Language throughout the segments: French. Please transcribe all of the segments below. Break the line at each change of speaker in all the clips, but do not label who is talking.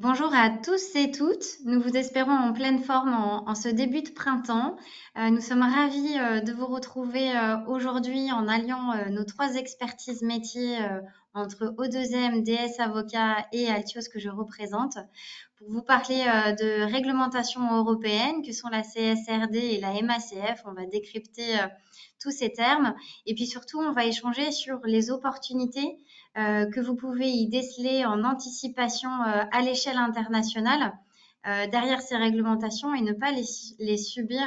Bonjour à tous et toutes. Nous vous espérons en pleine forme en ce début de printemps. Nous sommes ravis de vous retrouver aujourd'hui en alliant nos trois expertises métiers entre O2M, DS Avocat et Altios que je représente pour vous parler de réglementations européennes que sont la CSRD et la MACF. On va décrypter tous ces termes et puis surtout on va échanger sur les opportunités que vous pouvez y déceler en anticipation à l'échelle internationale derrière ces réglementations et ne pas les subir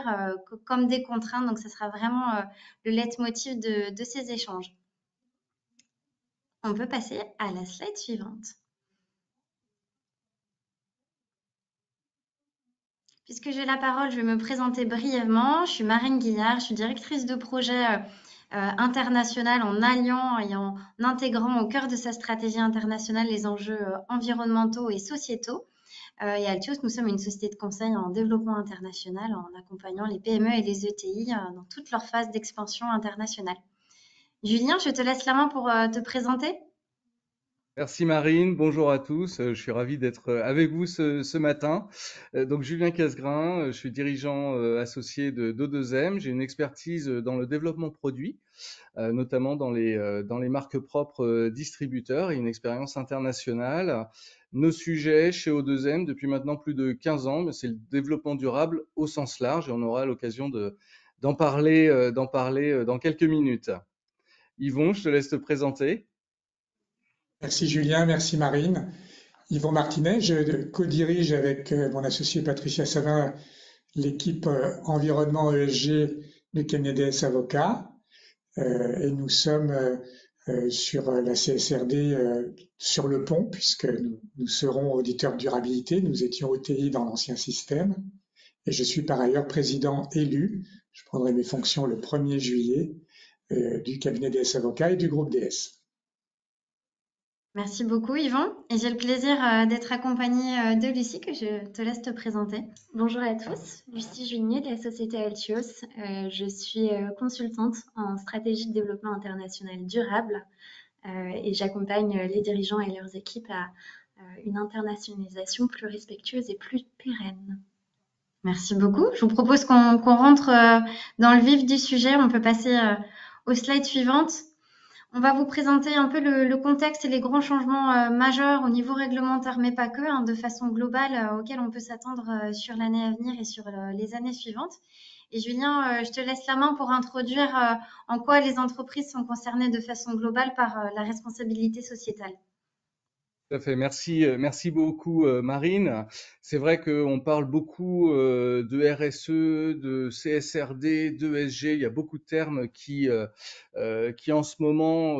comme des contraintes. Donc, ce sera vraiment le leitmotiv de ces échanges. On peut passer à la slide suivante. Puisque j'ai la parole, je vais me présenter brièvement. Je suis Marine Guillard, je suis directrice de projet international en alliant et en intégrant au cœur de sa stratégie internationale les enjeux environnementaux et sociétaux. Et Altios, nous sommes une société de conseil en développement international en accompagnant les PME et les ETI dans toutes leurs phases d'expansion internationale. Julien, je te laisse la main pour te présenter.
Merci Marine, bonjour à tous. Je suis ravi d'être avec vous ce matin. Donc Julien Casgrain, je suis dirigeant associé de d'O2M. J'ai une expertise dans le développement produit, notamment dans les marques propres distributeurs et une expérience internationale. Nos sujets chez O2M depuis maintenant plus de 15 ans, c'est le développement durable au sens large et on aura l'occasion d'en parler dans quelques minutes. Yvon, je te laisse te présenter.
Merci Julien, merci Marine. Yvon Martinet, je co-dirige avec mon associé Patricia Savin l'équipe environnement ESG du cabinet DS Avocats et nous sommes sur la CSRD sur le pont puisque nous serons auditeurs de durabilité. Nous étions OTI dans l'ancien système et je suis par ailleurs président élu. Je prendrai mes fonctions le 1er juillet du cabinet DS Avocats et du groupe DS.
Merci beaucoup, Yvan. Et j'ai le plaisir d'être accompagnée de Lucie, que je te laisse te présenter.
Bonjour à tous, Lucie Junier de la société Altios. Je suis consultante en stratégie de développement international durable et j'accompagne les dirigeants et leurs équipes à une internationalisation plus respectueuse et plus pérenne.
Merci beaucoup. Je vous propose qu'on rentre dans le vif du sujet. On peut passer aux slides suivantes. On va vous présenter un peu le contexte et les grands changements majeurs au niveau réglementaire, mais pas que, hein, de façon globale, auxquels on peut s'attendre sur l'année à venir et sur les années suivantes. Et Julien, je te laisse la main pour introduire en quoi les entreprises sont concernées de façon globale par la responsabilité sociétale.
Tout à fait. Merci beaucoup, Marine. C'est vrai qu'on parle beaucoup de RSE, de CSRD, d'ESG. Il y a beaucoup de termes qui en ce moment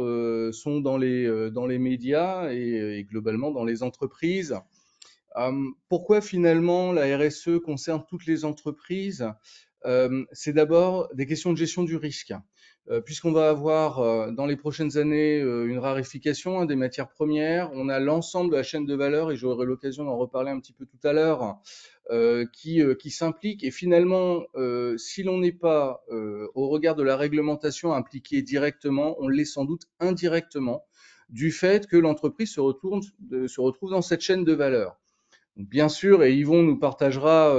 sont dans les médias et globalement dans les entreprises. Pourquoi finalement la RSE concerne toutes les entreprises? C'est d'abord des questions de gestion du risque. Puisqu'on va avoir dans les prochaines années une raréfication des matières premières, on a l'ensemble de la chaîne de valeur, et j'aurai l'occasion d'en reparler un petit peu tout à l'heure, qui s'implique. Et finalement, si l'on n'est pas, au regard de la réglementation, impliqué directement, on l'est sans doute indirectement, du fait que l'entreprise se retrouve dans cette chaîne de valeur. Donc, bien sûr, et Yvon nous partagera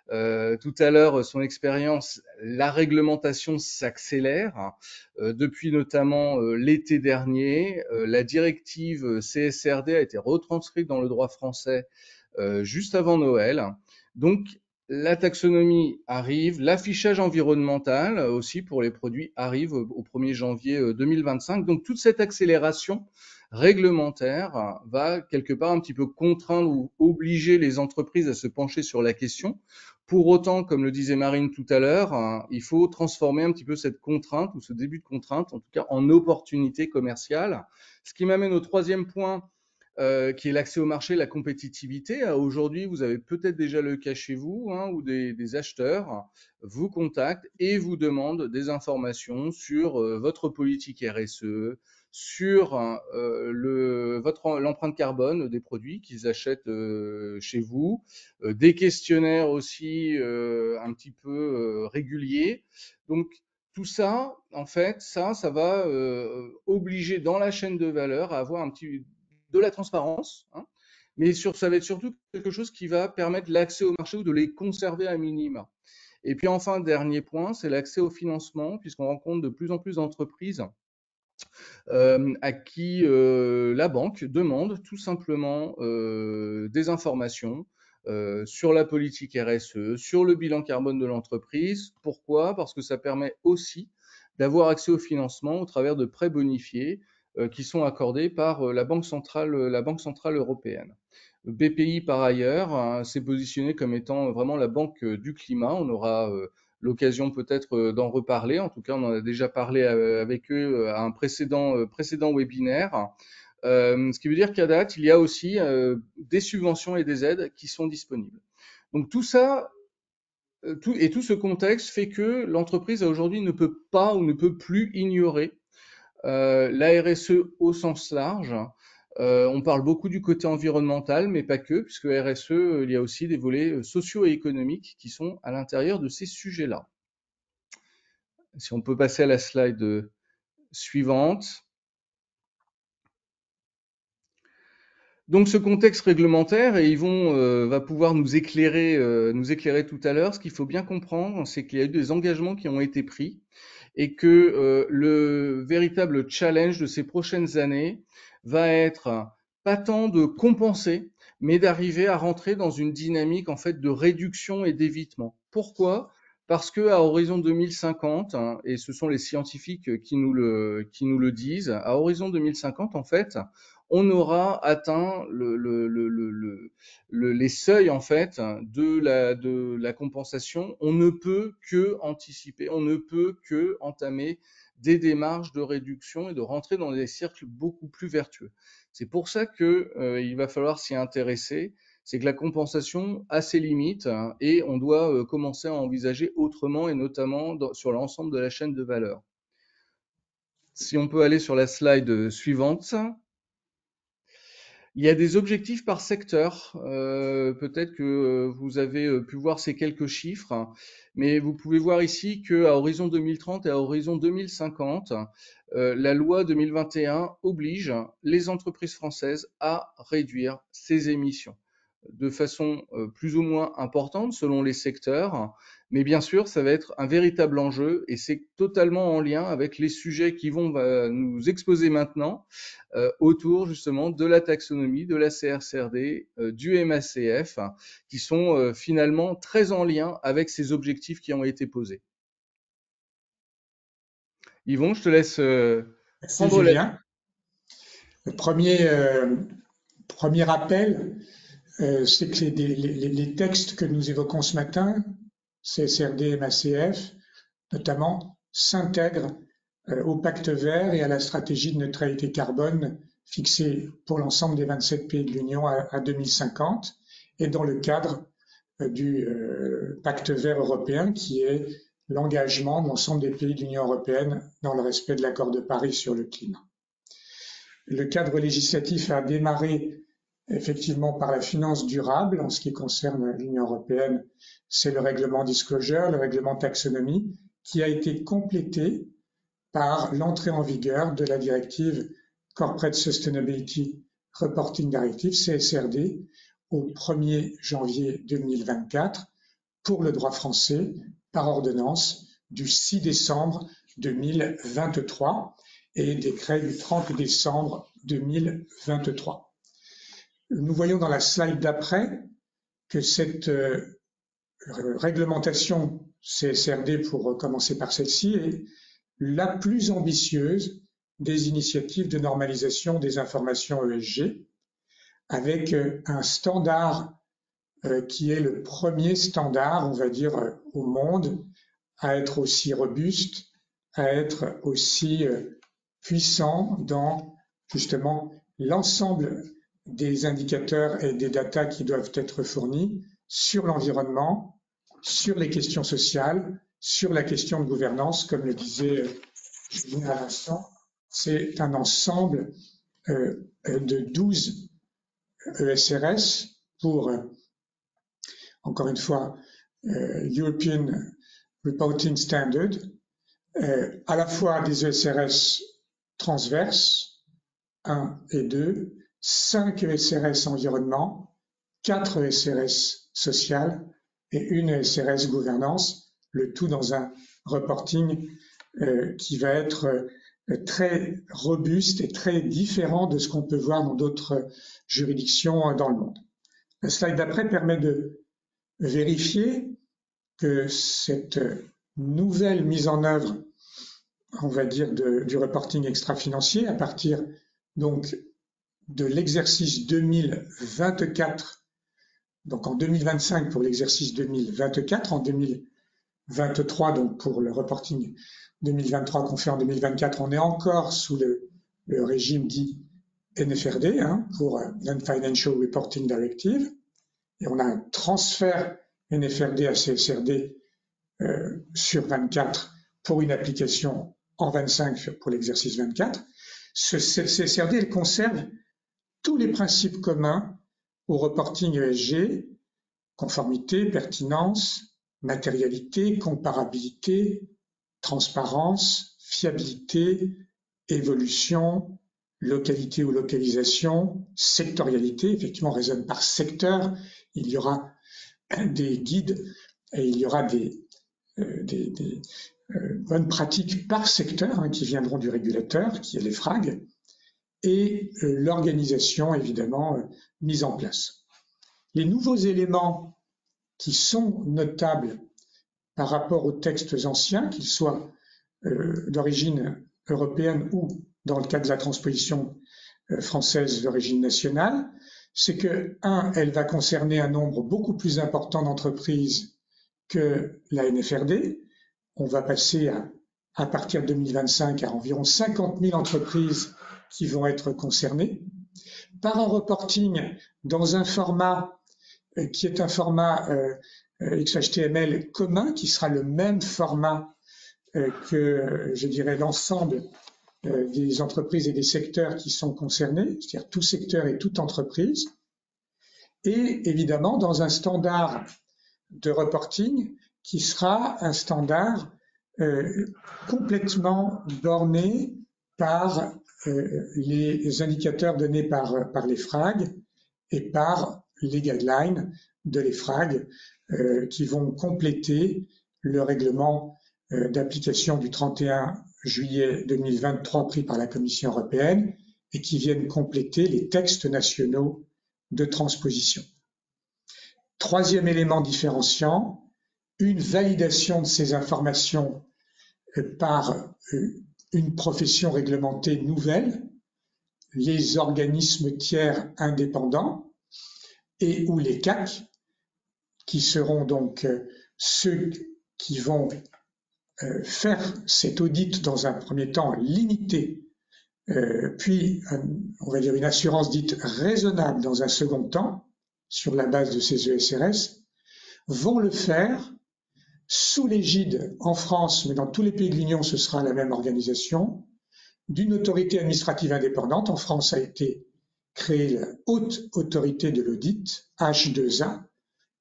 tout à l'heure son expérience, la réglementation s'accélère. Depuis notamment l'été dernier, la directive CSRD a été retranscrite dans le droit français juste avant Noël. Donc, la taxonomie arrive, l'affichage environnemental aussi pour les produits arrive au 1er janvier 2025. Donc, toute cette accélération réglementaire va quelque part un petit peu contraindre ou obliger les entreprises à se pencher sur la question. Pour autant, comme le disait Marine tout à l'heure, il faut transformer un petit peu cette contrainte ou ce début de contrainte, en tout cas en opportunité commerciale. Ce qui m'amène au troisième point, qui est l'accès au marché, la compétitivité. Aujourd'hui, vous avez peut-être déjà le cas chez vous, hein, où des acheteurs vous contactent et vous demandent des informations sur votre politique RSE, sur l'empreinte carbone des produits qu'ils achètent chez vous, des questionnaires aussi un petit peu réguliers. Donc, tout ça, en fait, ça va obliger dans la chaîne de valeur à avoir de la transparence, hein, mais ça va être surtout quelque chose qui va permettre l'accès au marché ou de les conserver à minima. Et puis enfin, dernier point, c'est l'accès au financement, puisqu'on rencontre de plus en plus d'entreprises à qui la banque demande tout simplement des informations sur la politique RSE, sur le bilan carbone de l'entreprise. Pourquoi? Parce que ça permet aussi d'avoir accès au financement au travers de prêts bonifiés qui sont accordés par la Banque centrale européenne. BPI, par ailleurs, hein, s'est positionné comme étant vraiment la banque du climat. On aura l'occasion peut-être d'en reparler. En tout cas, on en a déjà parlé avec eux à un précédent webinaire. Ce qui veut dire qu'à date, il y a aussi des subventions et des aides qui sont disponibles. Donc tout ça, tout ce contexte fait que l'entreprise aujourd'hui ne peut pas ou ne peut plus ignorer la RSE au sens large. On parle beaucoup du côté environnemental, mais pas que, puisque RSE, il y a aussi des volets sociaux et économiques qui sont à l'intérieur de ces sujets-là. Si on peut passer à la slide suivante. Donc ce contexte réglementaire, et Yvon va pouvoir nous éclairer tout à l'heure, ce qu'il faut bien comprendre, c'est qu'il y a eu des engagements qui ont été pris et que le véritable challenge de ces prochaines années va être pas tant de compenser, mais d'arriver à rentrer dans une dynamique en fait de réduction et d'évitement. Pourquoi? Parce que à horizon 2050, hein, et ce sont les scientifiques qui nous le disent, à horizon 2050 en fait, on aura atteint les seuils en fait de la compensation. On ne peut que anticiper, on ne peut que entamer des démarches de réduction et de rentrer dans des cercles beaucoup plus vertueux. C'est pour ça que il va falloir s'y intéresser. C'est que la compensation a ses limites hein, et on doit commencer à envisager autrement et notamment sur l'ensemble de la chaîne de valeur. Si on peut aller sur la slide suivante. Il y a des objectifs par secteur. Peut-être que vous avez pu voir ces quelques chiffres, hein, mais vous pouvez voir ici qu'à horizon 2030 et à horizon 2050, la loi 2021 oblige les entreprises françaises à réduire ces émissions de façon plus ou moins importante selon les secteurs. Mais bien sûr, ça va être un véritable enjeu et c'est totalement en lien avec les sujets qui vont nous exposer maintenant autour justement de la taxonomie, de la CSRD, du MACF, qui sont finalement très en lien avec ces objectifs qui ont été posés. Yvon, je te laisse
prendre Julien. Le premier rappel, c'est que les textes que nous évoquons ce matin, CSRD, MACF, notamment, s'intègrent au pacte vert et à la stratégie de neutralité carbone fixée pour l'ensemble des 27 pays de l'Union à 2050 et dans le cadre du pacte vert européen qui est l'engagement de l'ensemble des pays de l'Union européenne dans le respect de l'accord de Paris sur le climat. Le cadre législatif a démarré effectivement par la finance durable en ce qui concerne l'Union européenne, c'est le règlement disclosure, le règlement taxonomie, qui a été complété par l'entrée en vigueur de la directive Corporate Sustainability Reporting Directive, CSRD, au 1er janvier 2024 pour le droit français par ordonnance du 6 décembre 2023 et décret du 30 décembre 2023. Nous voyons dans la slide d'après que cette réglementation CSRD, pour commencer par celle-ci, est la plus ambitieuse des initiatives de normalisation des informations ESG, avec un standard qui est le premier standard, on va dire, au monde, à être aussi robuste, à être aussi puissant dans justement l'ensemble des indicateurs et des datas qui doivent être fournis sur l'environnement, sur les questions sociales, sur la question de gouvernance, comme le disait Julien à l'instant. C'est un ensemble de 12 ESRS pour, encore une fois, European Reporting Standard, à la fois des ESRS transverses, 1 et 2, 5 ESRS environnement, 4 ESRS social et une ESRS gouvernance, le tout dans un reporting qui va être très robuste et très différent de ce qu'on peut voir dans d'autres juridictions dans le monde. La slide d'après permet de vérifier que cette nouvelle mise en œuvre, on va dire, du reporting extra-financier à partir donc de l'exercice 2024, donc en 2025 pour l'exercice 2024, en 2023 donc pour le reporting 2023 qu'on fait en 2024, on est encore sous le régime dit NFRD, pour Non-Financial Reporting Directive, et on a un transfert NFRD à CSRD sur 24 pour une application en 25 pour l'exercice 24. CSRD, elle conserve tous les principes communs au reporting ESG, conformité, pertinence, matérialité, comparabilité, transparence, fiabilité, évolution, localité ou localisation, sectorialité, effectivement on raisonne par secteur, il y aura des guides et il y aura des bonnes pratiques par secteur qui viendront du régulateur, qui est l'EFRAG, et l'organisation évidemment mise en place. Les nouveaux éléments qui sont notables par rapport aux textes anciens, qu'ils soient d'origine européenne ou dans le cas de la transposition française d'origine nationale, c'est que, elle va concerner un nombre beaucoup plus important d'entreprises que la NFRD. On va passer à partir de 2025 à environ 50 000 entreprises qui vont être concernées par un reporting dans un format qui est un format XHTML commun, qui sera le même format que, je dirais, l'ensemble des entreprises et des secteurs qui sont concernés, c'est-à-dire tout secteur et toute entreprise, et évidemment dans un standard de reporting qui sera un standard complètement borné par les indicateurs donnés par l'EFRAG et par les guidelines de l'EFRAG qui vont compléter le règlement d'application du 31 juillet 2023 pris par la Commission européenne et qui viennent compléter les textes nationaux de transposition. Troisième élément différenciant, une validation de ces informations par une profession réglementée nouvelle, les organismes tiers indépendants et ou les CAC, qui seront donc ceux qui vont faire cet audit dans un premier temps limité, puis on va dire une assurance dite raisonnable dans un second temps, sur la base de ces ESRS, vont le faire sous l'égide en France, mais dans tous les pays de l'Union, ce sera la même organisation, d'une autorité administrative indépendante. En France a été créée la Haute Autorité de l'Audit, H2A,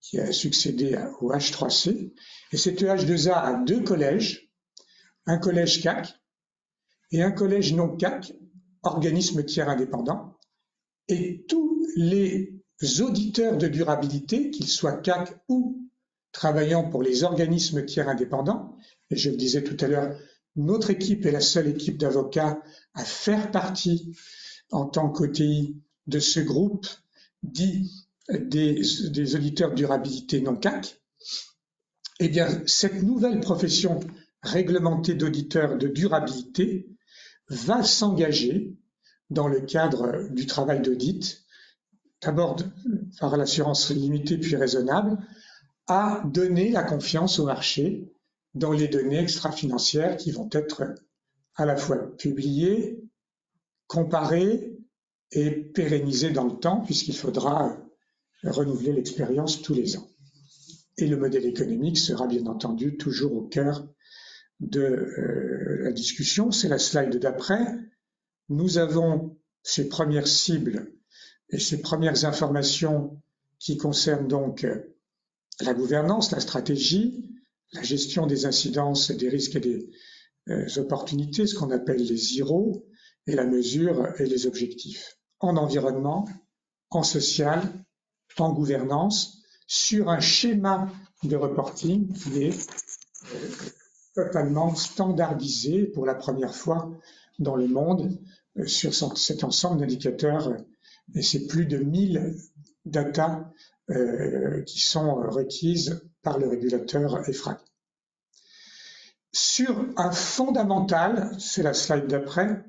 qui a succédé au H3C. Et cette H2A a deux collèges, un collège CAC et un collège non CAC, organisme tiers indépendant. Et tous les auditeurs de durabilité, qu'ils soient CAC ou travaillant pour les organismes tiers indépendants, et je le disais tout à l'heure, notre équipe est la seule équipe d'avocats à faire partie en tant qu'OTI de ce groupe dit des auditeurs de durabilité non CAC. Eh bien, cette nouvelle profession réglementée d'auditeurs de durabilité va s'engager dans le cadre du travail d'audit, d'abord par l'assurance limitée puis raisonnable, à donner la confiance au marché dans les données extra-financières qui vont être à la fois publiées, comparées et pérennisées dans le temps, puisqu'il faudra renouveler l'expérience tous les ans. Et le modèle économique sera bien entendu toujours au cœur de la discussion. C'est la slide d'après. Nous avons ces premières cibles et ces premières informations qui concernent donc la gouvernance, la stratégie, la gestion des incidences, des risques et des opportunités, ce qu'on appelle les IRO, et la mesure et les objectifs. en environnement, en social, en gouvernance, sur un schéma de reporting qui est totalement standardisé pour la première fois dans le monde sur cet ensemble d'indicateurs. Et c'est plus de 1000 data qui sont requises par le régulateur EFRAG. Sur un fondamental, c'est la slide d'après,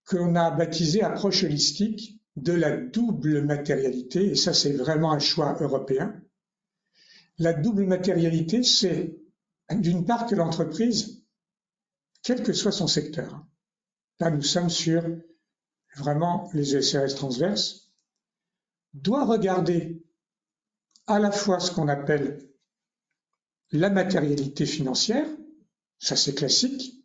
qu'on a baptisé approche holistique de la double matérialité, et ça c'est vraiment un choix européen. La double matérialité, c'est d'une part que l'entreprise, quel que soit son secteur, là nous sommes sur vraiment les ESRS transverses, doit regarder à la fois ce qu'on appelle la matérialité financière, ça c'est classique.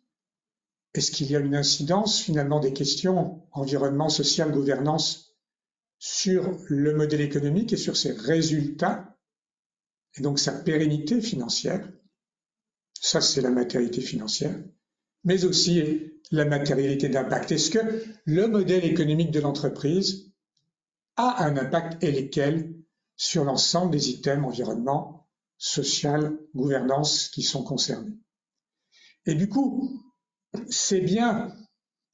Est-ce qu'il y a une incidence finalement des questions environnement, social, gouvernance sur le modèle économique et sur ses résultats, et donc sa pérennité financière? Ça c'est la matérialité financière, mais aussi la matérialité d'impact. Est-ce que le modèle économique de l'entreprise a un impact et lesquels sur l'ensemble des items environnement, social, gouvernance qui sont concernés? Et du coup, c'est bien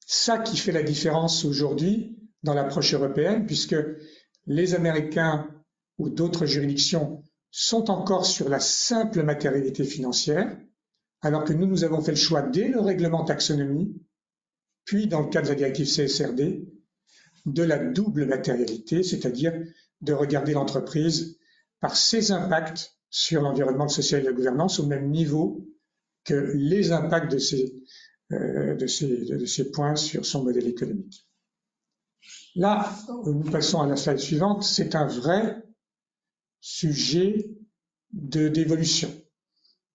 ça qui fait la différence aujourd'hui dans l'approche européenne, puisque les Américains ou d'autres juridictions sont encore sur la simple matérialité financière, alors que nous avons fait le choix dès le règlement taxonomie, puis dans le cadre de la directive CSRD, de la double matérialité, c'est-à-dire de regarder l'entreprise par ses impacts sur l'environnement social et la gouvernance au même niveau que les impacts de ces points sur son modèle économique. Là, nous passons à la slide suivante, c'est un vrai sujet d'évolution.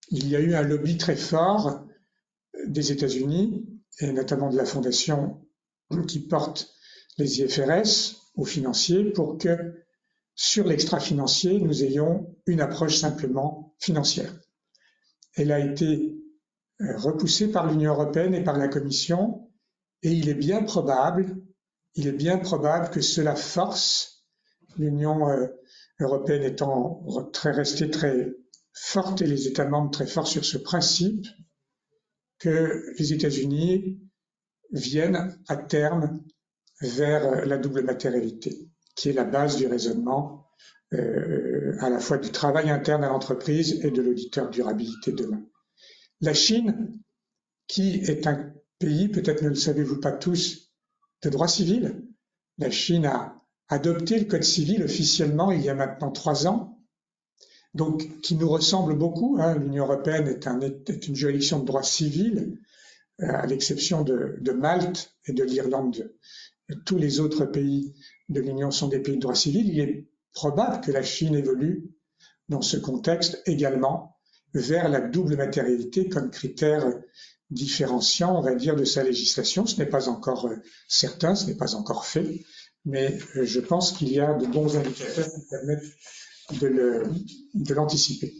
Il y a eu un lobby très fort des États-Unis, et notamment de la fondation qui porte les IFRS aux financiers, pour que sur l'extra-financier, nous ayons une approche simplement financière. Elle a été repoussée par l'Union européenne et par la Commission, et il est bien probable que cela force, l'Union européenne étant restée très forte et les États membres très forts sur ce principe, que les États-Unis viennent à terme vers la double matérialité, qui est la base du raisonnement à la fois du travail interne à l'entreprise et de l'auditeur durabilité demain. La Chine, qui est un pays, peut-être ne le savez-vous pas tous, de droit civil. La Chine a adopté le Code civil officiellement il y a maintenant 3 ans, donc qui nous ressemble beaucoup. L'Union européenne est une juridiction de droit civil, à l'exception de Malte et de l'Irlande. Tous les autres pays de l'Union sont des pays de droit civil. Il est probable que la Chine évolue dans ce contexte également vers la double matérialité comme critère différenciant, on va dire, de sa législation. Ce n'est pas encore certain, ce n'est pas encore fait, mais je pense qu'il y a de bons indicateurs qui permettent de l'anticiper.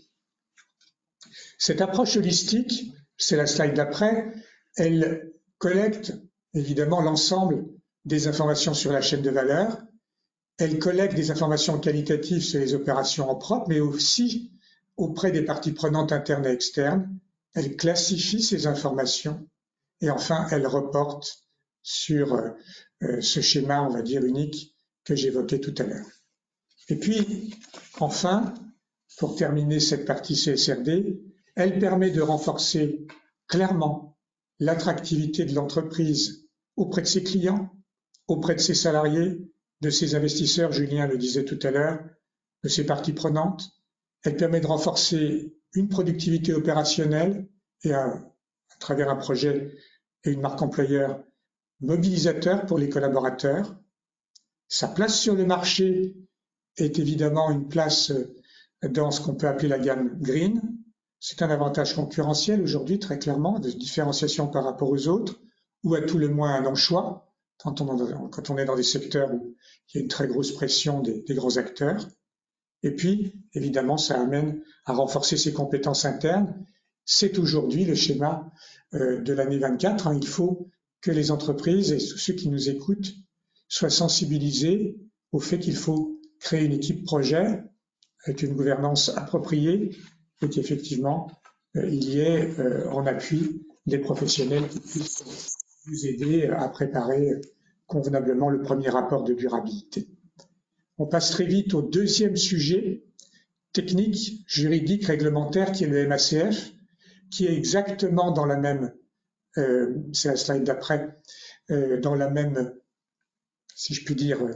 Cette approche holistique, c'est la slide d'après, elle collecte évidemment l'ensemble des informations sur la chaîne de valeur, elle collecte des informations qualitatives sur les opérations en propre, mais aussi auprès des parties prenantes internes et externes, elle classifie ces informations et enfin elle reporte sur ce schéma, on va dire, unique que j'évoquais tout à l'heure. Et puis, enfin, pour terminer cette partie CSRD, elle permet de renforcer clairement l'attractivité de l'entreprise auprès de ses clients, auprès de ses salariés, de ses investisseurs, Julien le disait tout à l'heure, de ses parties prenantes. Elle permet de renforcer une productivité opérationnelle et à travers un projet et une marque employeur mobilisateur pour les collaborateurs. Sa place sur le marché est évidemment une place dans ce qu'on peut appeler la gamme green. C'est un avantage concurrentiel aujourd'hui, très clairement, de différenciation par rapport aux autres, ou à tout le moins un non-choix, quand on est dans des secteurs où il y a une très grosse pression des grands acteurs. Et puis, évidemment, ça amène à renforcer ses compétences internes. C'est aujourd'hui le schéma de l'année 24. Il faut que les entreprises et ceux qui nous écoutent soient sensibilisés au fait qu'il faut créer une équipe projet avec une gouvernance appropriée et qu'effectivement, il y ait en appui des professionnels qui puissent vous aider à préparer convenablement le premier rapport de durabilité. On passe très vite au deuxième sujet technique, juridique, réglementaire, qui est le MACF, qui est exactement dans la même, c'est la slide d'après, dans la même, si je puis dire,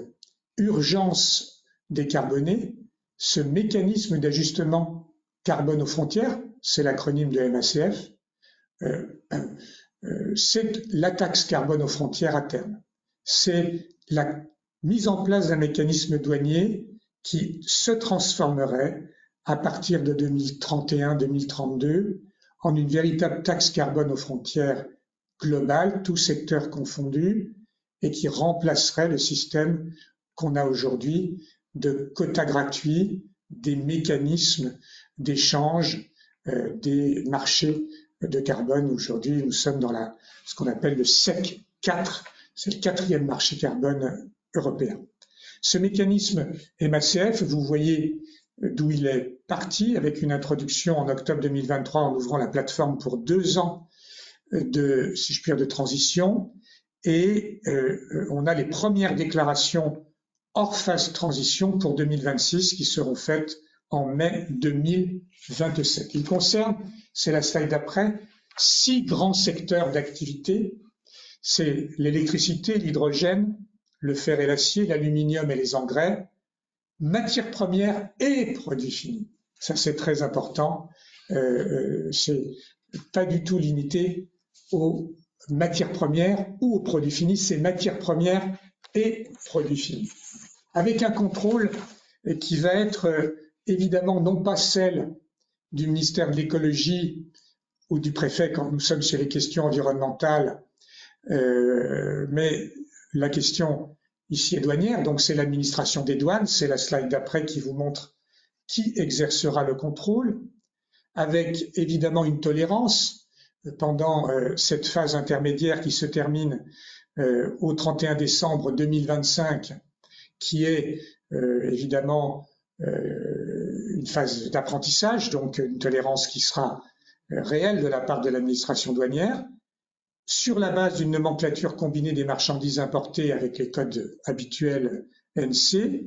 urgence décarbonée. Ce mécanisme d'ajustement carbone aux frontières, c'est l'acronyme de MACF, c'est la taxe carbone aux frontières à terme. C'est la mise en place d'un mécanisme douanier qui se transformerait à partir de 2031-2032 en une véritable taxe carbone aux frontières globale, tous secteurs confondus, et qui remplacerait le système qu'on a aujourd'hui de quotas gratuits, des mécanismes d'échange, des marchés de carbone. Aujourd'hui, nous sommes dans ce qu'on appelle le SEC 4, c'est le 4e marché carbone européen. Ce mécanisme MACF, vous voyez d'où il est parti, avec une introduction en octobre 2023 en ouvrant la plateforme pour 2 ans de, si je puis dire, de transition, et on a les premières déclarations hors phase transition pour 2026 qui seront faites en mai 2027. Il concerne, c'est la slide d'après, 6 grands secteurs d'activité. C'est l'électricité, l'hydrogène, le fer et l'acier, l'aluminium et les engrais, matières premières et produits finis. Ça, c'est très important. C'est pas du tout limité aux matières premières ou aux produits finis, c'est matières premières et produits finis. Avec un contrôle qui va être évidemment non pas celle du ministère de l'écologie ou du préfet quand nous sommes sur les questions environnementales, mais la question ici est douanière, donc c'est l'administration des douanes, c'est la slide d'après qui vous montre qui exercera le contrôle, avec évidemment une tolérance pendant cette phase intermédiaire qui se termine au 31 décembre 2025, qui est évidemment une phase d'apprentissage, donc une tolérance qui sera réelle de la part de l'administration douanière, sur la base d'une nomenclature combinée des marchandises importées avec les codes habituels NC,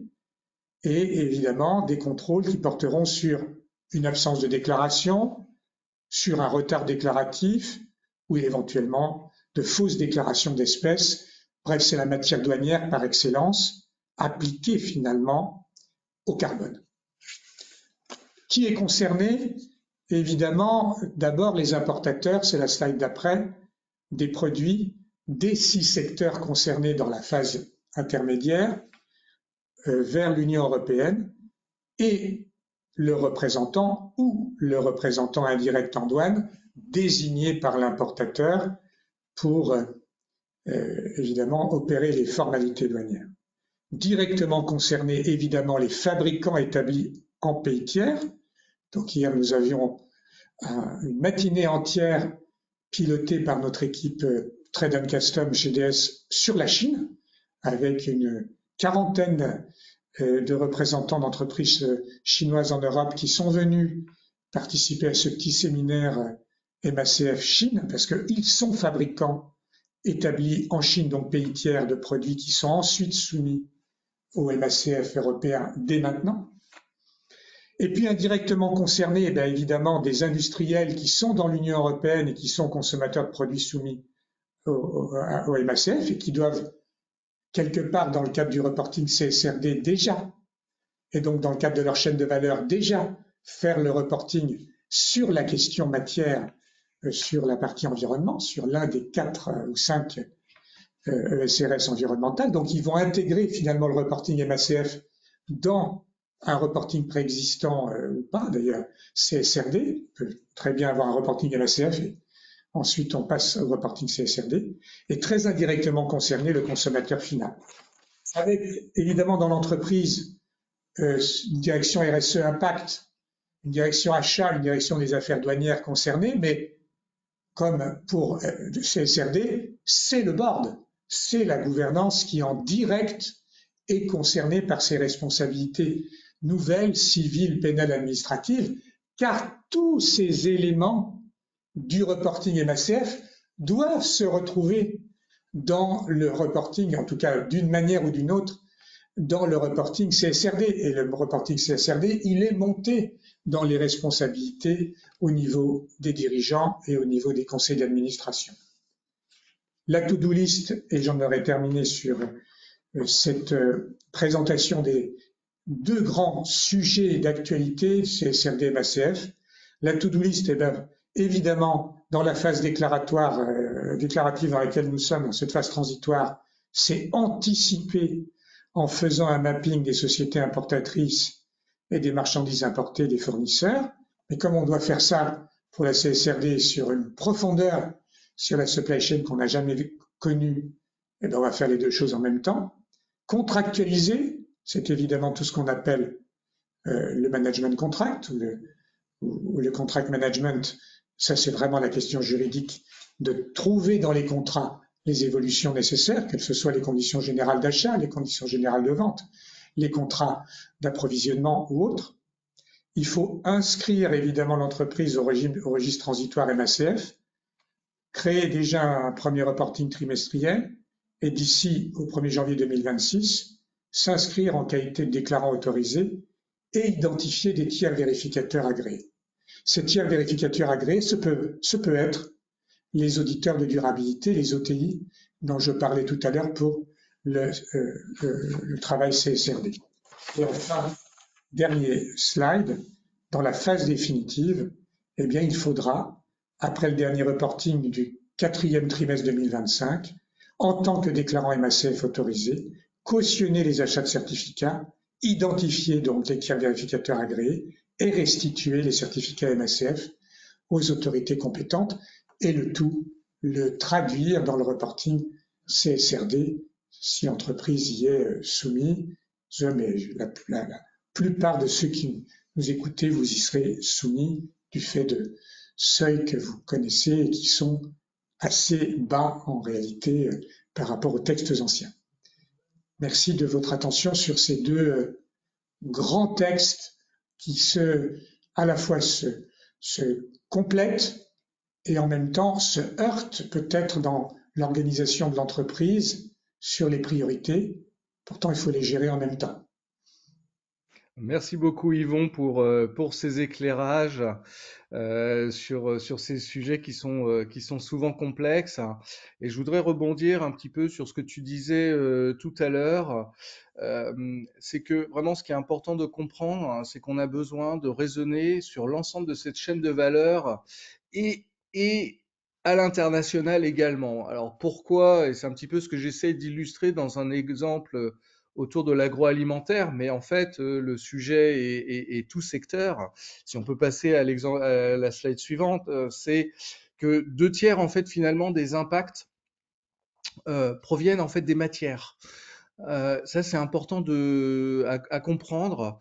et évidemment des contrôles qui porteront sur une absence de déclaration, sur un retard déclaratif ou éventuellement de fausses déclarations d'espèces. Bref, c'est la matière douanière par excellence appliquée finalement au carbone. Qui est concerné? Évidemment, d'abord les importateurs, c'est la slide d'après, des produits des 6 secteurs concernés dans la phase intermédiaire vers l'Union européenne et le représentant ou le représentant indirect en douane désigné par l'importateur pour évidemment opérer les formalités douanières. Directement concernés évidemment les fabricants établis en pays tiers. Donc hier nous avions une matinée entière pilotée par notre équipe Trade & Custom chez DS sur la Chine avec une quarantaine de représentants d'entreprises chinoises en Europe qui sont venus participer à ce petit séminaire MACF Chine parce qu'ils sont fabricants établis en Chine, donc pays tiers, de produits qui sont ensuite soumis au MACF européen dès maintenant. Et puis indirectement concernés, eh bien, évidemment, des industriels qui sont dans l'Union européenne et qui sont consommateurs de produits soumis au MACF et qui doivent quelque part dans le cadre du reporting CSRD déjà, et donc dans le cadre de leur chaîne de valeur déjà, faire le reporting sur la question matière, sur la partie environnement, sur l'un des 4 ou 5 ESRS environnementales. Donc ils vont intégrer finalement le reporting MACF dans un reporting préexistant ou pas, d'ailleurs CSRD, on peut très bien avoir un reporting MACF et ensuite on passe au reporting CSRD, et très indirectement concerner le consommateur final. Avec évidemment dans l'entreprise une direction RSE Impact, une direction achat, une direction des affaires douanières concernées, mais comme pour le CSRD, c'est le board, c'est la gouvernance qui en direct est concernée par ces responsabilités nouvelles, civiles, pénales, administratives, car tous ces éléments du reporting MACF doivent se retrouver dans le reporting, en tout cas d'une manière ou d'une autre, dans le reporting CSRD. Et le reporting CSRD, il est monté dans les responsabilités au niveau des dirigeants et au niveau des conseils d'administration. La to-do list, et j'en aurai terminé sur cette présentation des deux grands sujets d'actualité, CSRD et MACF. La to-do list, eh bien, évidemment, dans la phase déclarative dans laquelle nous sommes, dans cette phase transitoire, c'est anticiper en faisant un mapping des sociétés importatrices et des marchandises importées des fournisseurs. Mais comme on doit faire ça pour la CSRD sur une profondeur sur la supply chain qu'on n'a jamais connue, eh bien, on va faire les deux choses en même temps. Contractualiser, c'est évidemment tout ce qu'on appelle le management contract ou le contract management. Ça, c'est vraiment la question juridique de trouver dans les contrats les évolutions nécessaires, que ce soit les conditions générales d'achat, les conditions générales de vente, les contrats d'approvisionnement ou autres. Il faut inscrire évidemment l'entreprise au registre transitoire MACF, créer déjà un premier reporting trimestriel et d'ici au 1er janvier 2026, s'inscrire en qualité de déclarant autorisé et identifier des tiers vérificateurs agréés. Ces tiers vérificateurs agréés, ce peut être les auditeurs de durabilité, les OTI, dont je parlais tout à l'heure pour le travail CSRD. Et enfin, dernier slide, dans la phase définitive, eh bien, il faudra, après le dernier reporting du 4e trimestre 2025, en tant que déclarant MACF autorisé, cautionner les achats de certificats, identifier donc les tiers vérificateurs agréés et restituer les certificats MACF aux autorités compétentes et le tout, le traduire dans le reporting CSRD si l'entreprise y est soumise. Mais la plupart de ceux qui nous écoutez, vous y serez soumis du fait de seuils que vous connaissez et qui sont assez bas en réalité par rapport aux textes anciens. Merci de votre attention sur ces deux grands textes qui à la fois se complètent et en même temps se heurtent peut-être dans l'organisation de l'entreprise sur les priorités. Pourtant, il faut les gérer en même temps.
Merci beaucoup Yvon pour ces éclairages sur ces sujets qui sont souvent complexes. Et je voudrais rebondir un petit peu sur ce que tu disais tout à l'heure. C'est que vraiment ce qui est important de comprendre, hein, c'est qu'on a besoin de raisonner sur l'ensemble de cette chaîne de valeur et à l'international également. Alors pourquoi? Et c'est un petit peu ce que j'essaie d'illustrer dans un exemple autour de l'agroalimentaire, mais en fait, le sujet est tout secteur. Si on peut passer à la slide suivante, c'est que 2 tiers en fait finalement des impacts proviennent en fait des matières. Ça c'est important à comprendre.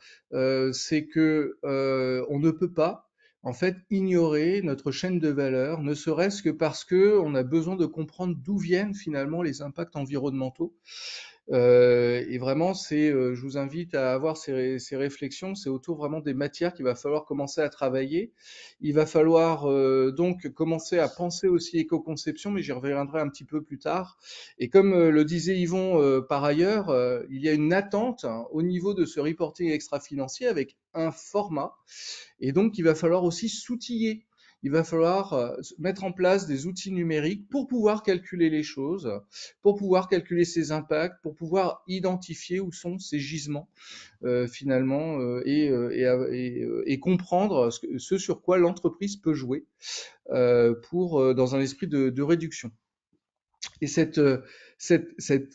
C'est que on ne peut pas en fait ignorer notre chaîne de valeur, ne serait-ce que parce que on a besoin de comprendre d'où viennent finalement les impacts environnementaux. Et vraiment, je vous invite à avoir ces réflexions. C'est autour vraiment des matières qu'il va falloir commencer à travailler. Il va falloir donc commencer à penser aussi éco-conception, mais j'y reviendrai un petit peu plus tard. Et comme le disait Yvon par ailleurs, il y a une attente au niveau de ce reporting extra-financier avec un format. Et donc, il va falloir aussi s'outiller. Il va falloir mettre en place des outils numériques pour pouvoir calculer les choses, pour pouvoir calculer ses impacts, pour pouvoir identifier où sont ces gisements finalement et comprendre ce sur quoi l'entreprise peut jouer dans un esprit de réduction. Et cette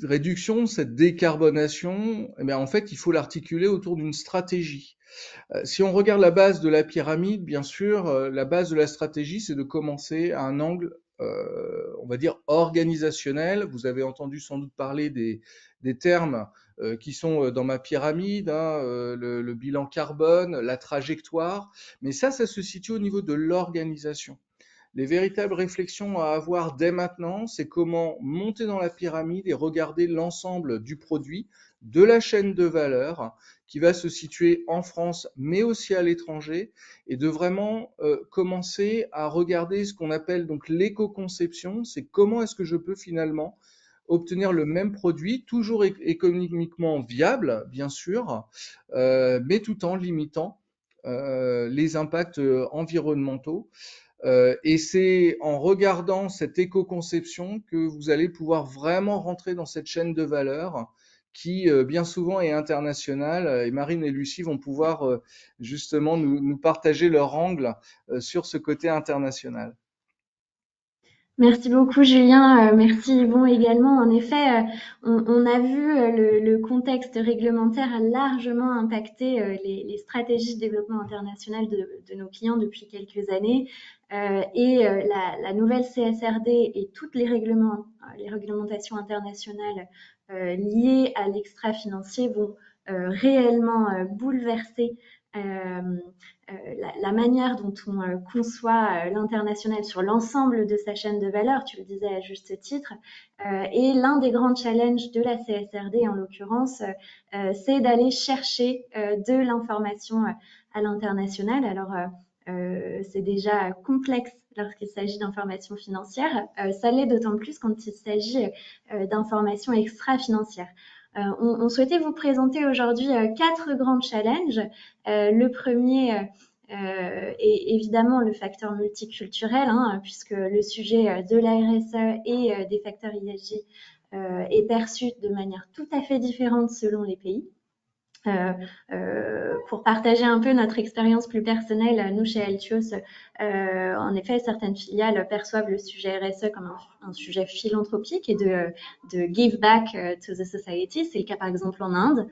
réduction, cette décarbonation, eh bien, en fait, il faut l'articuler autour d'une stratégie. Si on regarde la base de la pyramide, bien sûr, la base de la stratégie, c'est de commencer à un angle, on va dire, organisationnel. Vous avez entendu sans doute parler des termes qui sont dans ma pyramide, hein, le bilan carbone, la trajectoire, mais ça se situe au niveau de l'organisation. Les véritables réflexions à avoir dès maintenant, c'est comment monter dans la pyramide et regarder l'ensemble du produit, de la chaîne de valeur qui va se situer en France, mais aussi à l'étranger, et de vraiment commencer à regarder ce qu'on appelle donc l'éco-conception, c'est comment est-ce que je peux finalement obtenir le même produit, toujours économiquement viable, bien sûr, mais tout en limitant les impacts environnementaux. Et c'est en regardant cette éco-conception que vous allez pouvoir vraiment rentrer dans cette chaîne de valeur qui, bien souvent, est internationale. Et Marine et Lucie vont pouvoir justement nous partager leur angle sur ce côté international.
Merci beaucoup Julien, merci Yvon également. En effet, on a vu le contexte réglementaire a largement impacté les stratégies de développement international de nos clients depuis quelques années. La nouvelle CSRD et toutes les réglementations internationales liées à l'extra-financier vont réellement bouleverser la manière dont on conçoit l'international sur l'ensemble de sa chaîne de valeur, tu le disais à juste titre, et l'un des grands challenges de la CSRD en l'occurrence, c'est d'aller chercher de l'information à l'international. Alors, c'est déjà complexe lorsqu'il s'agit d'informations financières, ça l'est d'autant plus quand il s'agit d'informations extra-financières. On souhaitait vous présenter aujourd'hui 4 grands challenges. Le premier est évidemment le facteur multiculturel, puisque le sujet de la RSE et des facteurs ESG est perçu de manière tout à fait différente selon les pays. Pour partager un peu notre expérience plus personnelle, nous chez Altios, en effet, certaines filiales perçoivent le sujet RSE comme un sujet philanthropique et de give back to the society. C'est le cas par exemple en Inde.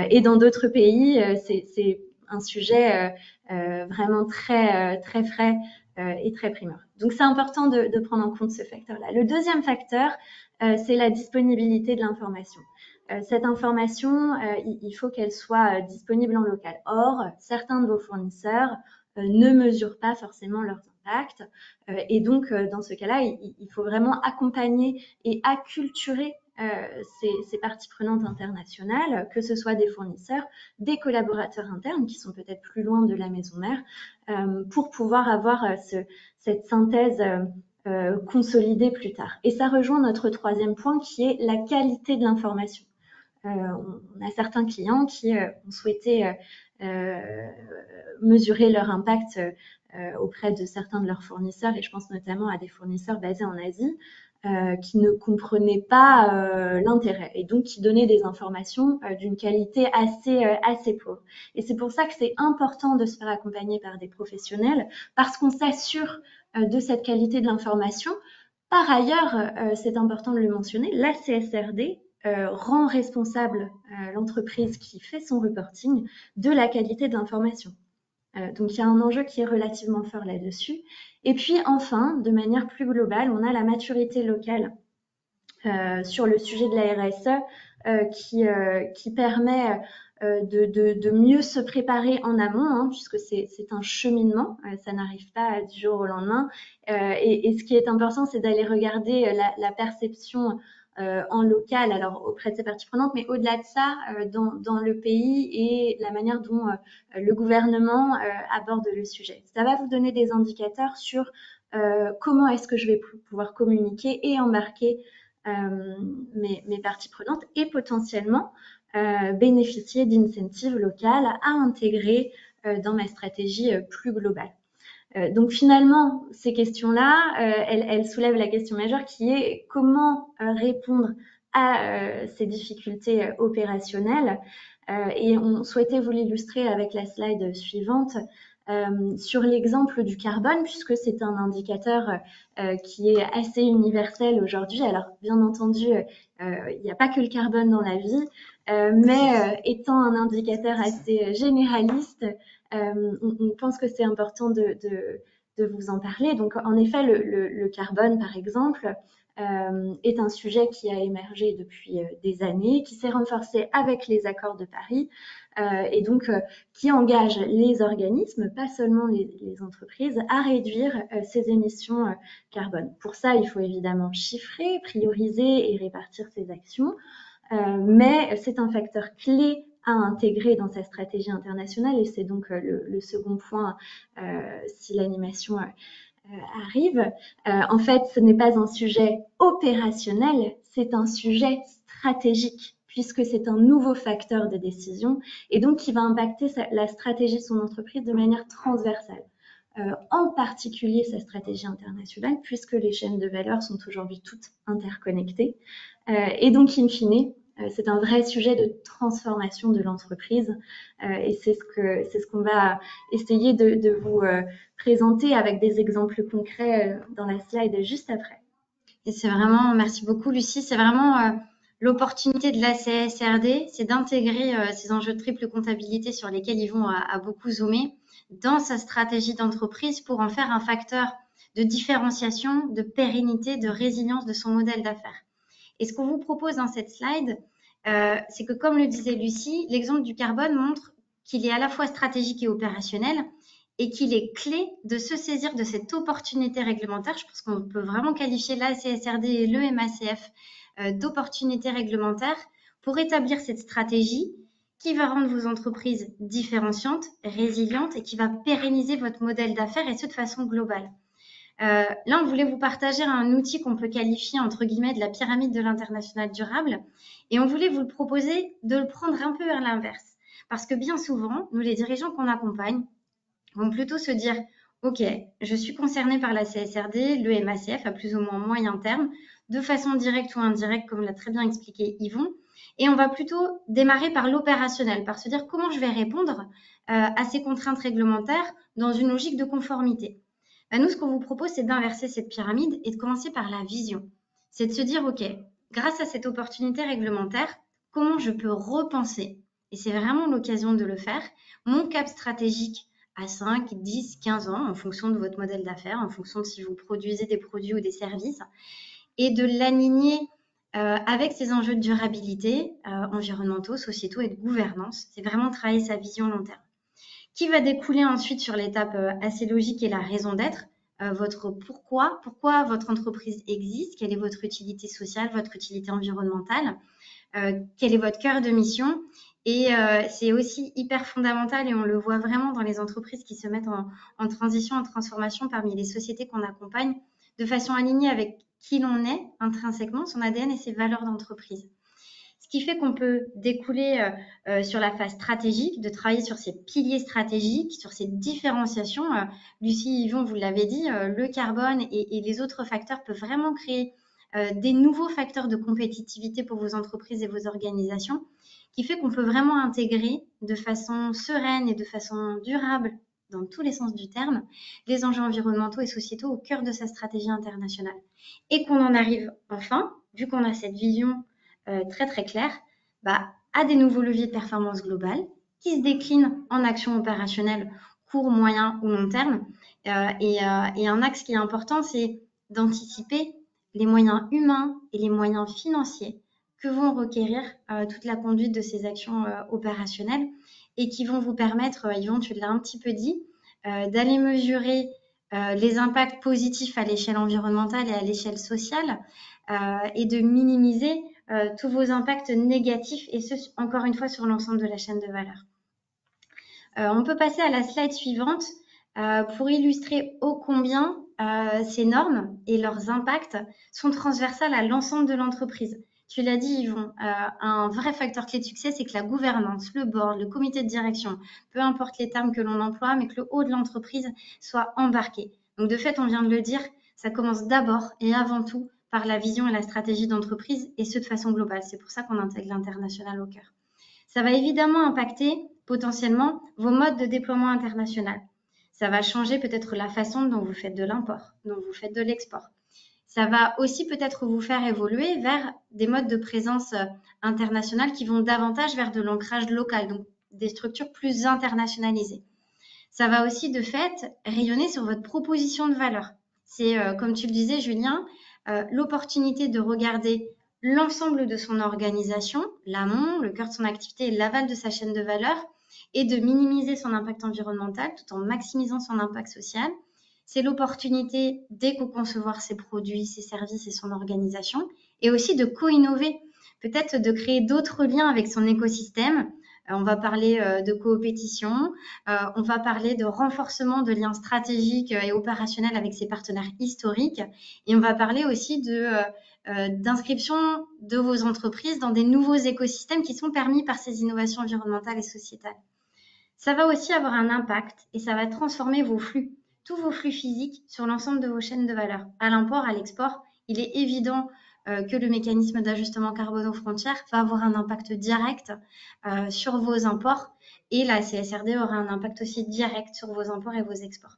Et dans d'autres pays, c'est un sujet vraiment très frais et très primeur. Donc c'est important de prendre en compte ce facteur-là. Le deuxième facteur, c'est la disponibilité de l'information. Cette information, il faut qu'elle soit disponible en local. Or, certains de vos fournisseurs ne mesurent pas forcément leurs impacts. Et donc, dans ce cas-là, il faut vraiment accompagner et acculturer ces parties prenantes internationales, que ce soit des fournisseurs, des collaborateurs internes qui sont peut-être plus loin de la maison mère, pour pouvoir avoir cette synthèse consolidée plus tard. Et ça rejoint notre troisième point qui est la qualité de l'information. On a certains clients qui ont souhaité mesurer leur impact auprès de certains de leurs fournisseurs, et je pense notamment à des fournisseurs basés en Asie, qui ne comprenaient pas l'intérêt et donc qui donnaient des informations d'une qualité assez pauvre. Et c'est pour ça que c'est important de se faire accompagner par des professionnels, parce qu'on s'assure de cette qualité de l'information. Par ailleurs, c'est important de le mentionner, la CSRD rend responsable l'entreprise qui fait son reporting de la qualité de l'information. Donc, il y a un enjeu qui est relativement fort là-dessus. Et puis, enfin, de manière plus globale, on a la maturité locale sur le sujet de la RSE qui permet de mieux se préparer en amont, puisque c'est un cheminement, ça n'arrive pas du jour au lendemain. Et ce qui est important, c'est d'aller regarder la perception en local, alors auprès de ces parties prenantes, mais au-delà de ça, dans le pays et la manière dont le gouvernement aborde le sujet. Ça va vous donner des indicateurs sur comment est-ce que je vais pouvoir communiquer et embarquer mes parties prenantes et potentiellement bénéficier d'incentives locales à intégrer dans ma stratégie plus globale. Donc finalement, ces questions-là, elles soulèvent la question majeure qui est comment répondre à ces difficultés opérationnelles. Et on souhaitait vous l'illustrer avec la slide suivante sur l'exemple du carbone, puisque c'est un indicateur qui est assez universel aujourd'hui. Alors bien entendu, il n'y a pas que le carbone dans la vie, mais étant un indicateur assez généraliste, on pense que c'est important de vous en parler. Donc, en effet, le carbone, par exemple, est un sujet qui a émergé depuis des années, qui s'est renforcé avec les accords de Paris. et donc qui engage les organismes, pas seulement les entreprises, à réduire ces émissions carbone. Pour ça, il faut évidemment chiffrer, prioriser et répartir ces actions, mais c'est un facteur clé à intégrer dans sa stratégie internationale, et c'est donc le second point si l'animation arrive. En fait, ce n'est pas un sujet opérationnel, c'est un sujet stratégique, puisque c'est un nouveau facteur de décision et donc qui va impacter la stratégie de son entreprise de manière transversale. En particulier sa stratégie internationale, puisque les chaînes de valeur sont aujourd'hui toutes interconnectées. Et donc, in fine, c'est un vrai sujet de transformation de l'entreprise, et c'est ce qu'on va essayer de vous présenter avec des exemples concrets dans la slide juste après.
Et c'est vraiment, merci beaucoup Lucie, c'est vraiment l'opportunité de la CSRD, c'est d'intégrer ces enjeux de triple comptabilité sur lesquels ils vont à beaucoup zoomer dans sa stratégie d'entreprise pour en faire un facteur de différenciation, de pérennité, de résilience de son modèle d'affaires. Et ce qu'on vous propose dans cette slide, c'est que comme le disait Lucie, l'exemple du carbone montre qu'il est à la fois stratégique et opérationnel et qu'il est clé de se saisir de cette opportunité réglementaire. Je pense qu'on peut vraiment qualifier la CSRD et le MACF d'opportunité réglementaire pour établir cette stratégie qui va rendre vos entreprises différenciantes, résilientes et qui va pérenniser votre modèle d'affaires, et ce de façon globale. Là, on voulait vous partager un outil qu'on peut qualifier entre guillemets de la pyramide de l'international durable, et on voulait vous le proposer de le prendre un peu vers l'inverse. Parce que bien souvent, nous les dirigeants qu'on accompagne vont plutôt se dire « Ok, je suis concerné par la CSRD, le MACF à plus ou moins moyen terme, de façon directe ou indirecte, comme l'a très bien expliqué Yvon, et on va plutôt démarrer par l'opérationnel, par se dire comment je vais répondre à ces contraintes réglementaires dans une logique de conformité. » Nous, ce qu'on vous propose, c'est d'inverser cette pyramide et de commencer par la vision. C'est de se dire, OK, grâce à cette opportunité réglementaire, comment je peux repenser, et c'est vraiment l'occasion de le faire, mon cap stratégique à 5, 10, 15 ans, en fonction de votre modèle d'affaires, en fonction de si vous produisez des produits ou des services, et de l'aligner avec ces enjeux de durabilité, environnementaux, sociétaux et de gouvernance. C'est vraiment travailler sa vision long terme. Qui va découler ensuite sur l'étape assez logique et la raison d'être, votre pourquoi votre entreprise existe, quelle est votre utilité sociale, votre utilité environnementale, quel est votre cœur de mission. Et c'est aussi hyper fondamental, et on le voit vraiment dans les entreprises qui se mettent en transition, en transformation parmi les sociétés qu'on accompagne, de façon alignée avec qui l'on est intrinsèquement, son ADN et ses valeurs d'entreprise. Ce qui fait qu'on peut découler sur la phase stratégique, de travailler sur ces piliers stratégiques, sur ces différenciations. Lucie, Yvon, vous l'avez dit, le carbone et les autres facteurs peuvent vraiment créer des nouveaux facteurs de compétitivité pour vos entreprises et vos organisations, qui fait qu'on peut vraiment intégrer de façon sereine et de façon durable, dans tous les sens du terme, les enjeux environnementaux et sociétaux au cœur de sa stratégie internationale. Et qu'on en arrive enfin, vu qu'on a cette vision très très clair, à des nouveaux leviers de performance globale qui se déclinent en actions opérationnelles court, moyen ou long terme. Et un axe qui est important, c'est d'anticiper les moyens humains et les moyens financiers que vont requérir toute la conduite de ces actions opérationnelles, et qui vont vous permettre, Yvon, tu l'as un petit peu dit, d'aller mesurer les impacts positifs à l'échelle environnementale et à l'échelle sociale, et de minimiser tous vos impacts négatifs, et ce, encore une fois, sur l'ensemble de la chaîne de valeur. On peut passer à la slide suivante pour illustrer ô combien ces normes et leurs impacts sont transversales à l'ensemble de l'entreprise. Tu l'as dit, Yvon, un vrai facteur clé de succès, c'est que la gouvernance, le board, le comité de direction, peu importe les termes que l'on emploie, mais que le haut de l'entreprise soit embarqué. Donc, de fait, on vient de le dire, ça commence d'abord et avant tout par la vision et la stratégie d'entreprise, et ce de façon globale. C'est pour ça qu'on intègre l'international au cœur. Ça va évidemment impacter potentiellement vos modes de déploiement international. Ça va changer peut-être la façon dont vous faites de l'import, dont vous faites de l'export. Ça va aussi peut-être vous faire évoluer vers des modes de présence internationale qui vont davantage vers de l'ancrage local, donc des structures plus internationalisées. Ça va aussi de fait rayonner sur votre proposition de valeur. C'est, comme tu le disais, Julien, l'opportunité de regarder l'ensemble de son organisation, l'amont, le cœur de son activité et l'aval de sa chaîne de valeur, et de minimiser son impact environnemental tout en maximisant son impact social. C'est l'opportunité d'éco-concevoir ses produits, ses services et son organisation, et aussi de co-innover, peut-être de créer d'autres liens avec son écosystème. On va parler de coopétition, on va parler de renforcement de liens stratégiques et opérationnels avec ses partenaires historiques, et on va parler aussi d'inscription de vos entreprises dans des nouveaux écosystèmes qui sont permis par ces innovations environnementales et sociétales. Ça va aussi avoir un impact et ça va transformer vos flux, tous vos flux physiques sur l'ensemble de vos chaînes de valeur. À l'import, à l'export, il est évident que le mécanisme d'ajustement carbone aux frontières va avoir un impact direct sur vos imports, et la CSRD aura un impact aussi direct sur vos imports et vos exports.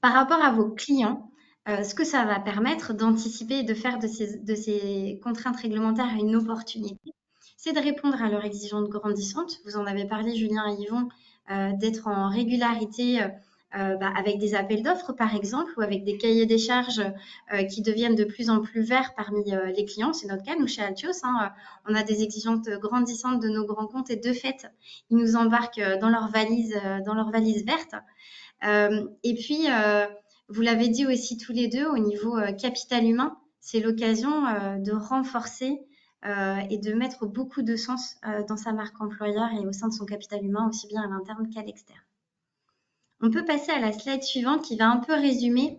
Par rapport à vos clients, ce que ça va permettre d'anticiper et de faire de ces contraintes réglementaires une opportunité, c'est de répondre à leurs exigences grandissantes. Vous en avez parlé, Julien et Yvon, d'être en régularité avec des appels d'offres, par exemple, ou avec des cahiers des charges qui deviennent de plus en plus verts parmi les clients. C'est notre cas, nous, chez Altios. On a des exigences grandissantes de nos grands comptes, et de fait, ils nous embarquent dans leur valise verte. Et puis, vous l'avez dit aussi tous les deux, au niveau capital humain, c'est l'occasion de renforcer et de mettre beaucoup de sens dans sa marque employeur et au sein de son capital humain, aussi bien à l'interne qu'à l'externe. On peut passer à la slide suivante qui va un peu résumer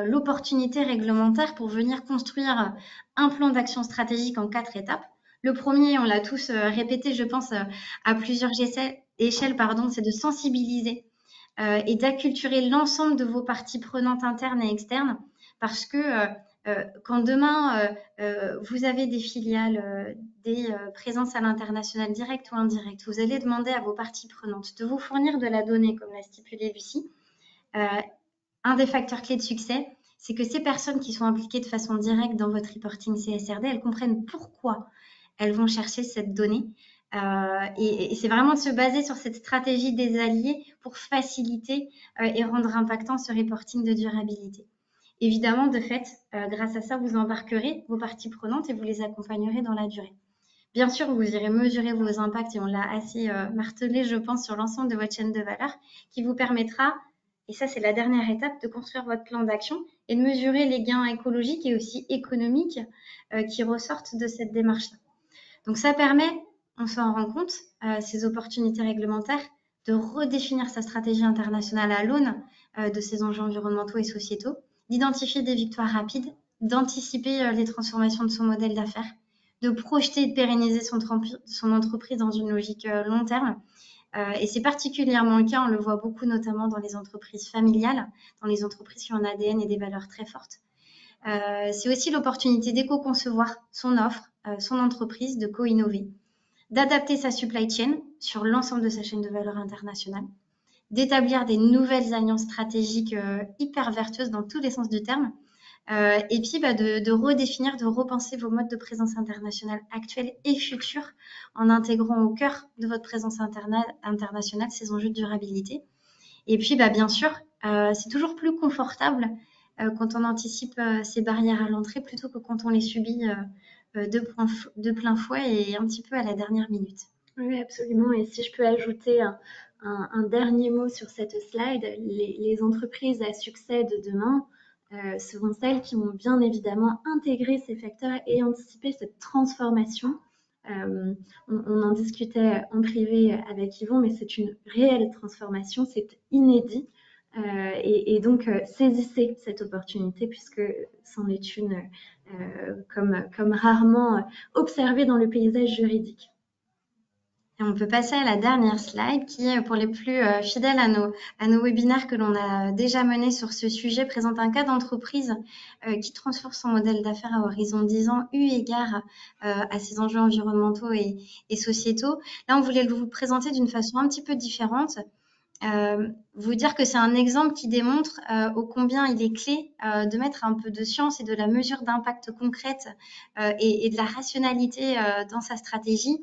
l'opportunité réglementaire pour venir construire un plan d'action stratégique en 4 étapes. Le premier, on l'a tous répété, je pense, à plusieurs échelles, c'est de sensibiliser et d'acculturer l'ensemble de vos parties prenantes internes et externes, parce que quand demain vous avez des filiales, des présences à l'international directes ou indirectes, vous allez demander à vos parties prenantes de vous fournir de la donnée, comme l'a stipulé Lucie. Un des facteurs clés de succès, c'est que ces personnes qui sont impliquées de façon directe dans votre reporting CSRD, elles comprennent pourquoi elles vont chercher cette donnée. Et c'est vraiment de se baser sur cette stratégie des alliés pour faciliter et rendre impactant ce reporting de durabilité. Évidemment, de fait, grâce à ça, vous embarquerez vos parties prenantes et vous les accompagnerez dans la durée. Bien sûr, vous irez mesurer vos impacts, et on l'a assez martelé, je pense, sur l'ensemble de votre chaîne de valeur, qui vous permettra, et ça c'est la dernière étape, de construire votre plan d'action et de mesurer les gains écologiques et aussi économiques qui ressortent de cette démarche-là. Donc ça permet, on s'en rend compte, ces opportunités réglementaires, de redéfinir sa stratégie internationale à l'aune de ces enjeux environnementaux et sociétaux, d'identifier des victoires rapides, d'anticiper les transformations de son modèle d'affaires, de projeter et de pérenniser son entreprise dans une logique long terme. Et c'est particulièrement le cas, on le voit beaucoup notamment dans les entreprises familiales, dans les entreprises qui ont un ADN et des valeurs très fortes. C'est aussi l'opportunité d'éco-concevoir son offre, son entreprise, de co-innover, d'adapter sa supply chain sur l'ensemble de sa chaîne de valeur internationale, d'établir des nouvelles alliances stratégiques hyper vertueuses dans tous les sens du terme, et puis de redéfinir, de repenser vos modes de présence internationale actuels et futurs en intégrant au cœur de votre présence internationale ces enjeux de durabilité. Et puis, bien sûr, c'est toujours plus confortable quand on anticipe ces barrières à l'entrée plutôt que quand on les subit de plein fouet et un petit peu à la dernière minute.
Oui, absolument. Et si je peux ajouter un dernier mot sur cette slide, les entreprises à succès de demain seront celles qui ont bien évidemment intégré ces facteurs et anticipé cette transformation. On en discutait en privé avec Yvon, mais c'est une réelle transformation, c'est inédit. Et donc, saisissez cette opportunité puisque c'en est une comme rarement observée dans le paysage juridique.
Et on peut passer à la dernière slide qui, pour les plus fidèles à nos webinaires que l'on a déjà menés sur ce sujet, présente un cas d'entreprise qui transforme son modèle d'affaires à horizon 10 ans, eu égard à ces enjeux environnementaux et sociétaux. Là, on voulait vous présenter d'une façon un petit peu différente. vous dire que c'est un exemple qui démontre ô combien il est clé de mettre un peu de science et de la mesure d'impact concrète et de la rationalité dans sa stratégie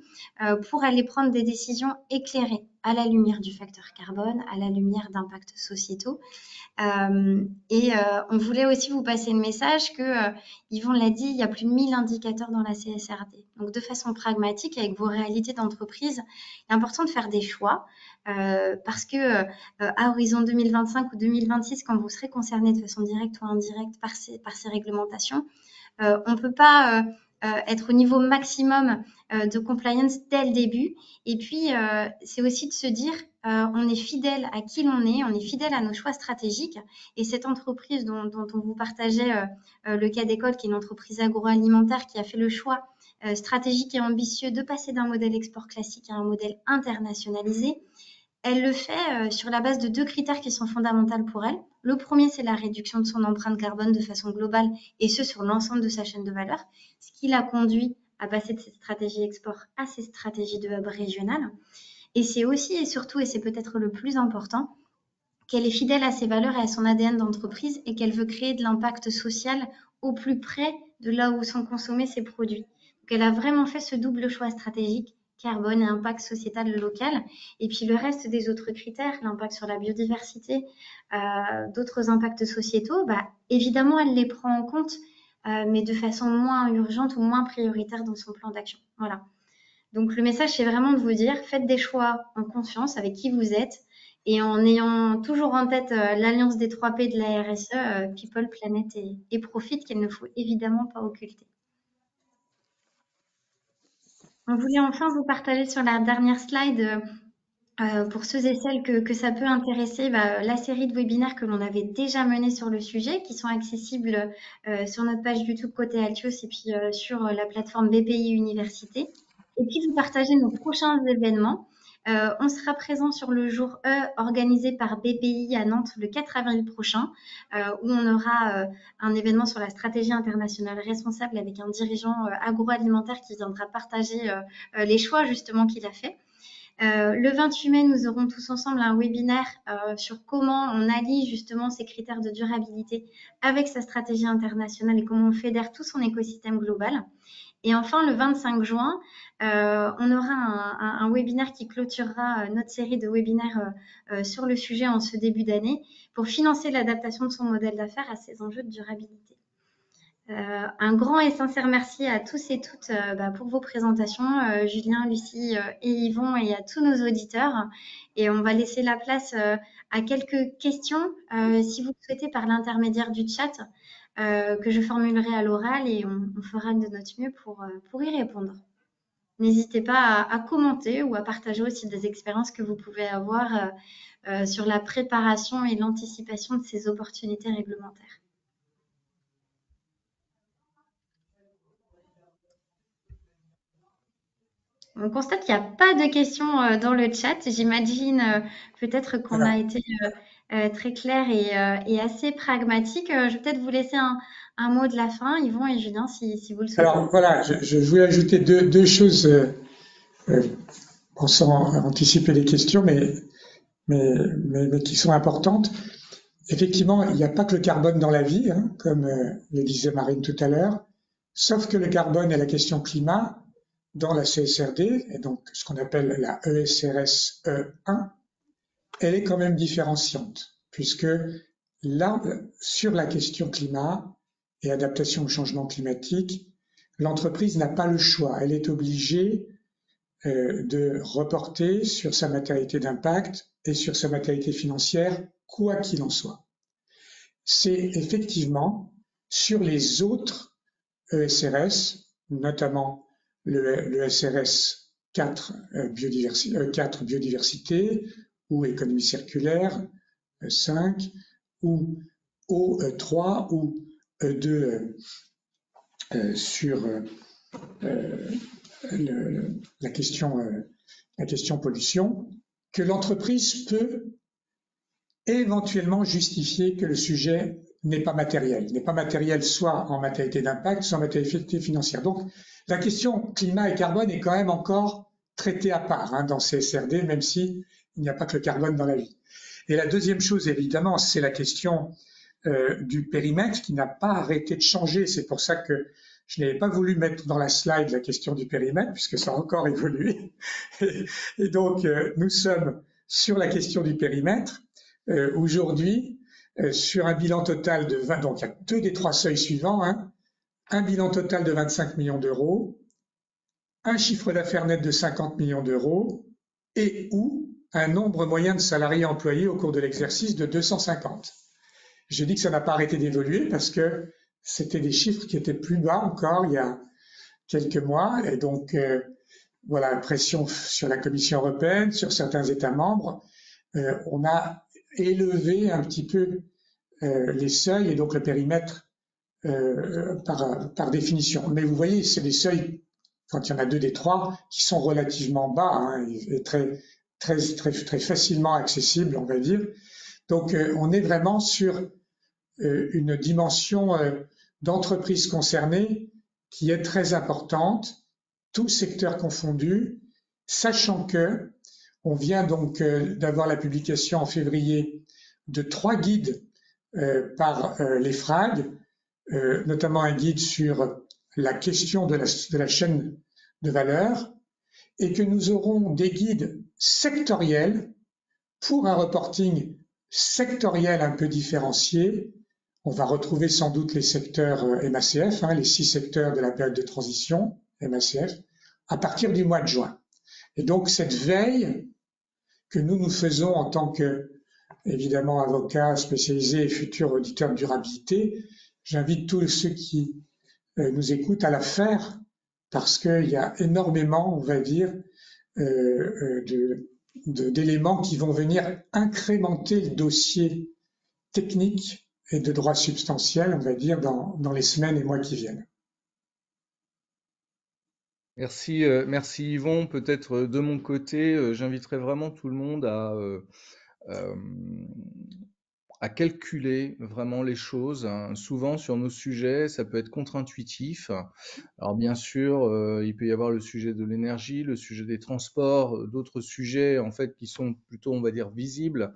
pour aller prendre des décisions éclairées à la lumière du facteur carbone, à la lumière d'impacts sociétaux. On voulait aussi vous passer le message que, Yvon l'a dit, il y a plus de 1000 indicateurs dans la CSRD. Donc, de façon pragmatique, avec vos réalités d'entreprise, il est important de faire des choix parce que à horizon 2025 ou 2026, quand vous serez concerné de façon directe ou indirecte par ces réglementations, on ne peut pas être au niveau maximum de compliance dès le début. Et puis, c'est aussi de se dire, on est fidèle à qui l'on est, on est fidèle à nos choix stratégiques. Et cette entreprise dont on vous partageait le cas d'école, qui est une entreprise agroalimentaire qui a fait le choix stratégique et ambitieux de passer d'un modèle export classique à un modèle internationalisé, elle le fait sur la base de 2 critères qui sont fondamentaux pour elle. Le premier, c'est la réduction de son empreinte carbone de façon globale, et ce, sur l'ensemble de sa chaîne de valeur, ce qui l'a conduit à passer de cette stratégie export à ces stratégies de hub régionales. Et c'est aussi et surtout, et c'est peut-être le plus important, qu'elle est fidèle à ses valeurs et à son ADN d'entreprise et qu'elle veut créer de l'impact social au plus près de là où sont consommés ses produits. Donc, elle a vraiment fait ce double choix stratégique, carbone et impact sociétal local. Et puis le reste des autres critères, l'impact sur la biodiversité, d'autres impacts sociétaux, évidemment, elle les prend en compte, mais de façon moins urgente ou moins prioritaire dans son plan d'action. Voilà. Donc le message, c'est vraiment de vous dire, faites des choix en conscience avec qui vous êtes et en ayant toujours en tête l'alliance des 3 P de la RSE, People, Planet et Profit, qu'il ne faut évidemment pas occulter. On voulait enfin vous partager sur la dernière slide, pour ceux et celles que ça peut intéresser, la série de webinaires que l'on avait déjà menés sur le sujet, qui sont accessibles sur notre page YouTube côté Altios et puis sur la plateforme BPI Université. Et puis vous partager nos prochains événements. On sera présent sur le jour E organisé par BPI à Nantes le 4 avril prochain, où on aura un événement sur la stratégie internationale responsable avec un dirigeant agroalimentaire qui viendra partager les choix justement qu'il a fait. Le 28 mai, nous aurons tous ensemble un webinaire sur comment on allie justement ces critères de durabilité avec sa stratégie internationale et comment on fédère tout son écosystème global. Et enfin, le 25 juin, on aura un webinaire qui clôturera notre série de webinaires sur le sujet en ce début d'année pour financer l'adaptation de son modèle d'affaires à ces enjeux de durabilité. Un grand et sincère merci à tous et toutes pour vos présentations, Julien, Lucie et Yvon, et à tous nos auditeurs. Et on va laisser la place à quelques questions, si vous le souhaitez, par l'intermédiaire du chat, que je formulerai à l'oral, et on fera de notre mieux pour y répondre. N'hésitez pas à commenter ou à partager aussi des expériences que vous pouvez avoir sur la préparation et l'anticipation de ces opportunités réglementaires. On constate qu'il n'y a pas de questions dans le chat. J'imagine peut-être qu'on a été très clair et assez pragmatique. Je vais peut-être vous laisser un mot de la fin, Yvon et Julien, si vous le souhaitez.
Alors voilà, je voulais ajouter deux choses pensant anticiper les questions, mais qui sont importantes. Effectivement, il n'y a pas que le carbone dans la vie, hein, comme le disait Marine tout à l'heure, sauf que le carbone et la question climat, dans la CSRD, et donc ce qu'on appelle la ESRS E1, elle est quand même différenciante, puisque là, sur la question climat et adaptation au changement climatique, l'entreprise n'a pas le choix. Elle est obligée de reporter sur sa matérialité d'impact et sur sa matérialité financière, quoi qu'il en soit. C'est effectivement sur les autres ESRS, notamment le SRS 4 biodiversité ou économie circulaire 5 ou O3 ou E2 sur la question pollution, que l'entreprise peut éventuellement justifier que le sujet n'est pas matériel soit en matérialité d'impact, soit en matérialité financière. Donc, la question climat et carbone est quand même encore traitée à part dans CSRD, même si il n'y a pas que le carbone dans la vie. Et la deuxième chose, évidemment, c'est la question du périmètre qui n'a pas arrêté de changer. C'est pour ça que je n'avais pas voulu mettre dans la slide la question du périmètre, puisque ça a encore évolué. Et donc, nous sommes sur la question du périmètre. Aujourd'hui, sur un bilan total de 20, donc il y a deux des trois seuils suivants, hein, un bilan total de 25 millions d'euros, un chiffre d'affaires net de 50 millions d'euros et ou un nombre moyen de salariés employés au cours de l'exercice de 250. J'ai dit que ça n'a pas arrêté d'évoluer parce que c'était des chiffres qui étaient plus bas encore il y a quelques mois. Et donc, voilà, pression sur la Commission européenne, sur certains États membres. On a élevé un petit peu les seuils et donc le périmètre par définition. Mais vous voyez, c'est des seuils, quand il y en a deux des trois, qui sont relativement bas hein, et très facilement accessibles, on va dire. Donc, on est vraiment sur une dimension d'entreprise concernée qui est très importante, tous secteurs confondus, sachant que on vient donc d'avoir la publication en février de 3 guides par l'EFRAG, notamment un guide sur la question de la chaîne de valeur, et que nous aurons des guides sectoriels pour un reporting sectoriel un peu différencié. On va retrouver sans doute les secteurs MACF, hein, les 6 secteurs de la période de transition, MACF, à partir du mois de juin. Et donc cette veille que nous faisons en tant que, évidemment, avocats spécialisés et futurs auditeurs de durabilité, j'invite tous ceux qui nous écoutent à la faire parce qu'il y a énormément, on va dire, d'éléments qui vont venir incrémenter le dossier technique et de droit substantiel, on va dire, dans les semaines et mois qui viennent.
Merci, merci Yvon. Peut-être de mon côté, j'inviterai vraiment tout le monde à calculer vraiment les choses, hein. Souvent sur nos sujets, ça peut être contre-intuitif. Alors bien sûr, il peut y avoir le sujet de l'énergie, le sujet des transports, d'autres sujets en fait qui sont plutôt, on va dire, visibles.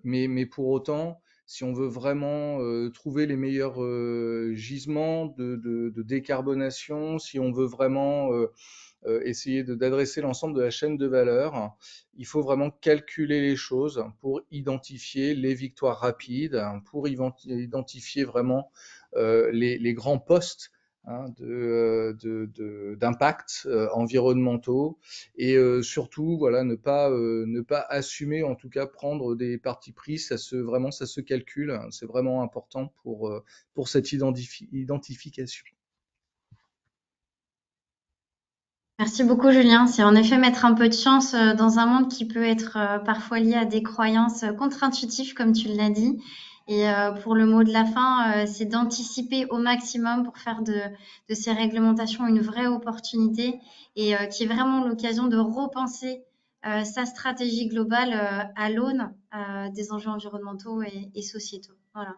Mais pour autant, si on veut vraiment trouver les meilleurs gisements de décarbonation, si on veut vraiment essayer d'adresser l'ensemble de la chaîne de valeur, il faut vraiment calculer les choses pour identifier les victoires rapides, pour identifier vraiment les grands postes hein, d'impact environnementaux et surtout voilà ne pas assumer en tout cas prendre des partis pris, ça se calcule, c'est vraiment important pour cette identification.
Merci beaucoup, Julien. C'est en effet mettre un peu de chance dans un monde qui peut être parfois lié à des croyances contre-intuitives, comme tu l'as dit. Et pour le mot de la fin, c'est d'anticiper au maximum pour faire de ces réglementations une vraie opportunité et qui est vraiment l'occasion de repenser sa stratégie globale à l'aune des enjeux environnementaux et sociétaux. Voilà.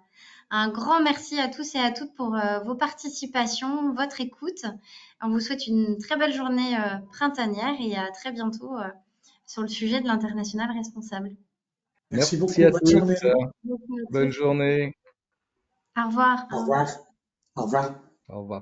Un grand merci à tous et à toutes pour vos participations, votre écoute. On vous souhaite une très belle journée printanière et à très bientôt sur le sujet de l'international responsable.
Merci beaucoup.
À
Bonne
tous.
journée.
Bonne journée.
Au revoir.
Au revoir. Au revoir.
Au revoir.